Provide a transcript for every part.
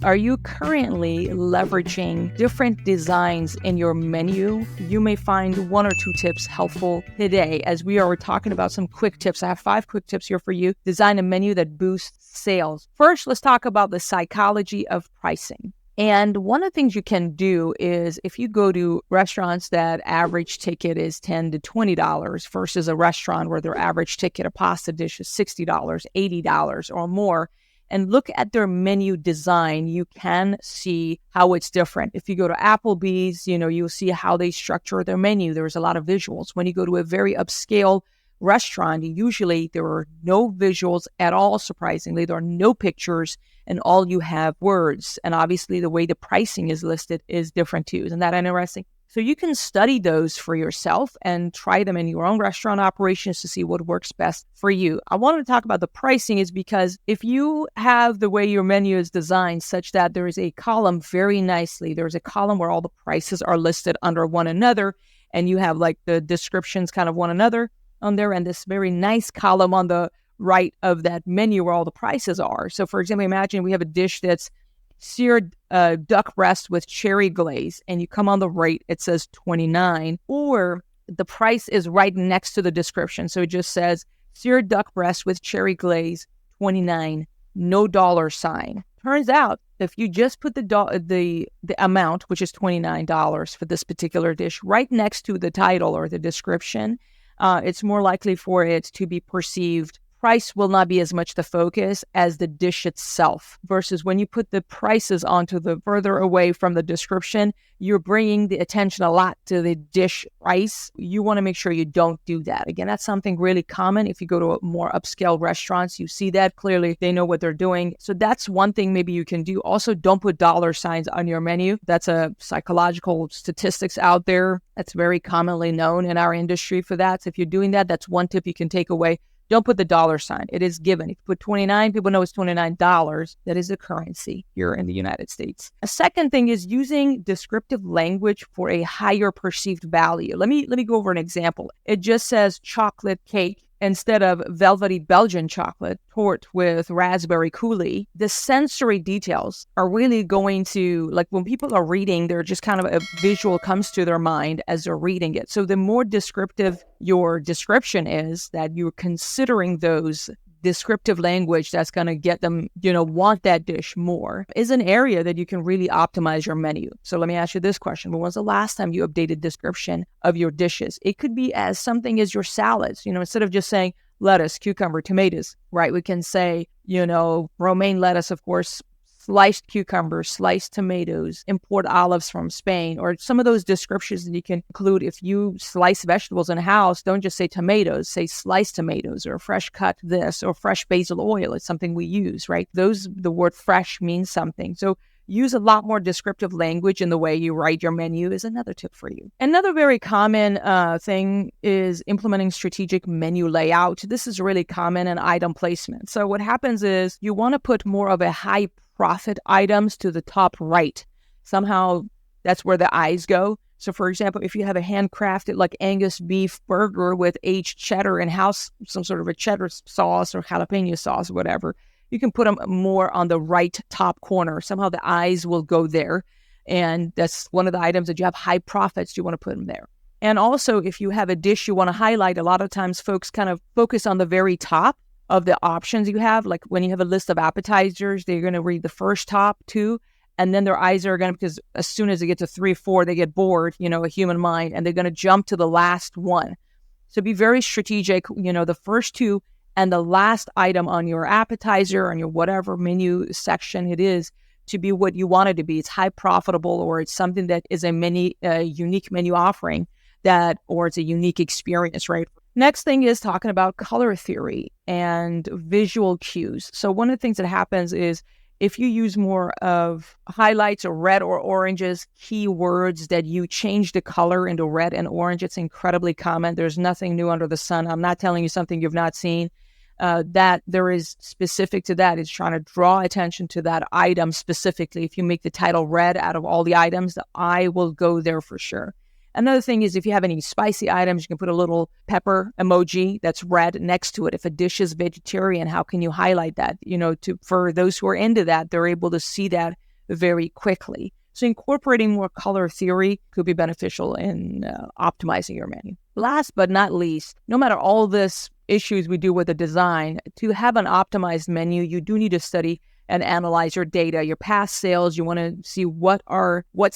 Are you currently leveraging different designs in your menu? You may find one or two tips helpful today as we are talking about some quick tips. I have 5 quick tips here for you. Design a menu that boosts sales. First, let's talk about the psychology of pricing. And one of the things you can do is if you go to restaurants that average ticket is $10 to $20 versus a restaurant where their average ticket, a pasta dish is $60, $80 or more, and look at their menu design, you can see how it's different. If you go to Applebee's, you'll see how they structure their menu. There's a lot of visuals. When you go to a very upscale restaurant, usually there are no visuals at all, surprisingly. There are no pictures, and all you have words. And obviously the way the pricing is listed is different too. Isn't that interesting? So you can study those for yourself and try them in your own restaurant operations to see what works best for you. I wanted to talk about the pricing is because if you have the way your menu is designed such that there is a column very nicely, there's a column where all the prices are listed under one another, and you have like the descriptions kind of one another on there, and this very nice column on the right of that menu where all the prices are. So for example, imagine we have a dish that's seared duck breast with cherry glaze, and you come on the right, it says $29, or the price is right next to the description. So it just says seared duck breast with cherry glaze, $29, no dollar sign. Turns out if you just put the amount, which is $29 for this particular dish, right next to the title or the description, it's more likely for it to be perceived. Price will not be as much the focus as the dish itself, versus when you put the prices onto the further away from the description, you're bringing the attention a lot to the dish price. You want to make sure you don't do that. Again, that's something really common. If you go to more upscale restaurants, you see that clearly. They know what they're doing. So that's one thing maybe you can do. Also, don't put dollar signs on your menu. That's a psychological statistics out there. That's very commonly known in our industry for that. So if you're doing that, that's one tip you can take away. Don't put the dollar sign. It is given. If you put 29, people know it's $29. That is the currency here in the United States. A second thing is using descriptive language for a higher perceived value. Let me go over an example. It just says chocolate cake instead of velvety Belgian chocolate torte with raspberry coulis. The sensory details are really going to, like when people are reading, they're just kind of a visual comes to their mind as they're reading it. So the more descriptive your description is, that you're considering those descriptive language that's going to get them, want that dish more, is an area that you can really optimize your menu. So let me ask you this question. When was the last time you updated description of your dishes? It could be as something as your salads, instead of just saying lettuce, cucumber, tomatoes, right? We can say, romaine lettuce, of course, sliced cucumbers, sliced tomatoes, import olives from Spain, or some of those descriptions that you can include. If you slice vegetables in a house, don't just say tomatoes, say sliced tomatoes, or fresh cut this, or fresh basil oil. It's something we use, right? The word fresh means something. So use a lot more descriptive language in the way you write your menu is another tip for you. Another very common thing is implementing strategic menu layout. This is really common in item placement. So what happens is you want to put more of a high profit items to the top right. Somehow that's where the eyes go. So for example, if you have a handcrafted like Angus beef burger with aged cheddar and house, some sort of a cheddar sauce or jalapeno sauce, whatever, you can put them more on the right top corner. Somehow the eyes will go there. And that's one of the items that you have high profits, you want to put them there. And also if you have a dish you want to highlight, a lot of times folks kind of focus on the very top of the options you have. Like when you have a list of appetizers, they're going to read the first top 2, and then their eyes are going to, because as soon as they get to 3, 4, they get bored, a human mind, and they're going to jump to the last one. So be very strategic, the first 2 and the last item on your appetizer, on your whatever menu section it is, to be what you want it to be. It's high profitable, or it's something that is a unique menu offering or it's a unique experience, right? Next thing is talking about color theory and visual cues. So one of the things that happens is if you use more of highlights or red or oranges, keywords that you change the color into red and orange, it's incredibly common. There's nothing new under the sun. I'm not telling you something you've not seen. That there is specific to that. It's trying to draw attention to that item specifically. If you make the title red out of all the items, the eye will go there for sure. Another thing is if you have any spicy items, you can put a little pepper emoji that's red next to it. If a dish is vegetarian, how can you highlight that? For those who are into that, they're able to see that very quickly. So incorporating more color theory could be beneficial in optimizing your menu. Last but not least, no matter all this issues we do with the design, to have an optimized menu, you do need to study and analyze your data, your past sales. You want to see what's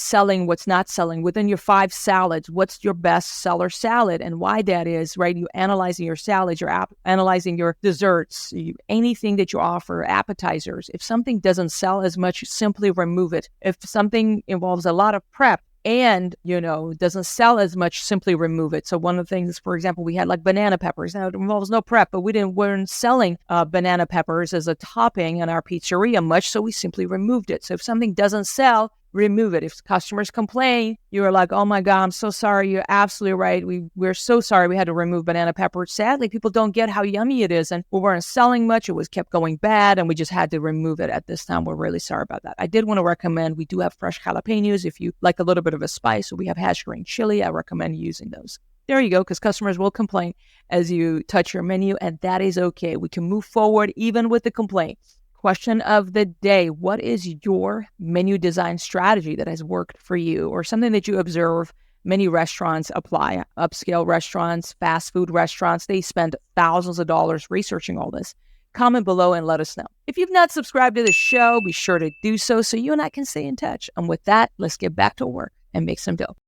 selling, what's not selling. Within your 5 salads, what's your best seller salad and why that is, right? You analyzing your salads, you're analyzing your desserts, anything that you offer, appetizers. If something doesn't sell as much, simply remove it. If something involves a lot of prep, and, doesn't sell as much, simply remove it. So one of the things, for example, we had like banana peppers. Now, it involves no prep, but we weren't selling banana peppers as a topping in our pizzeria much, so we simply removed it. So if something doesn't sell, remove it. If customers complain, you're like, oh my God, I'm so sorry. You're absolutely right. We're so sorry we had to remove banana peppers. Sadly, people don't get how yummy it is. And we weren't selling much. It was kept going bad. And we just had to remove it at this time. We're really sorry about that. I did want to recommend, we do have fresh jalapenos. If you like a little bit of a spice, so we have hash green chili. I recommend using those. There you go, because customers will complain as you touch your menu, and that is okay. We can move forward even with the complaints. Question of the day: what is your menu design strategy that has worked for you, or something that you observe many restaurants apply? Upscale restaurants, fast food restaurants, they spend thousands of dollars researching all this. Comment below and let us know. If you've not subscribed to the show, be sure to do so you and I can stay in touch. And with that, let's get back to work and make some dough.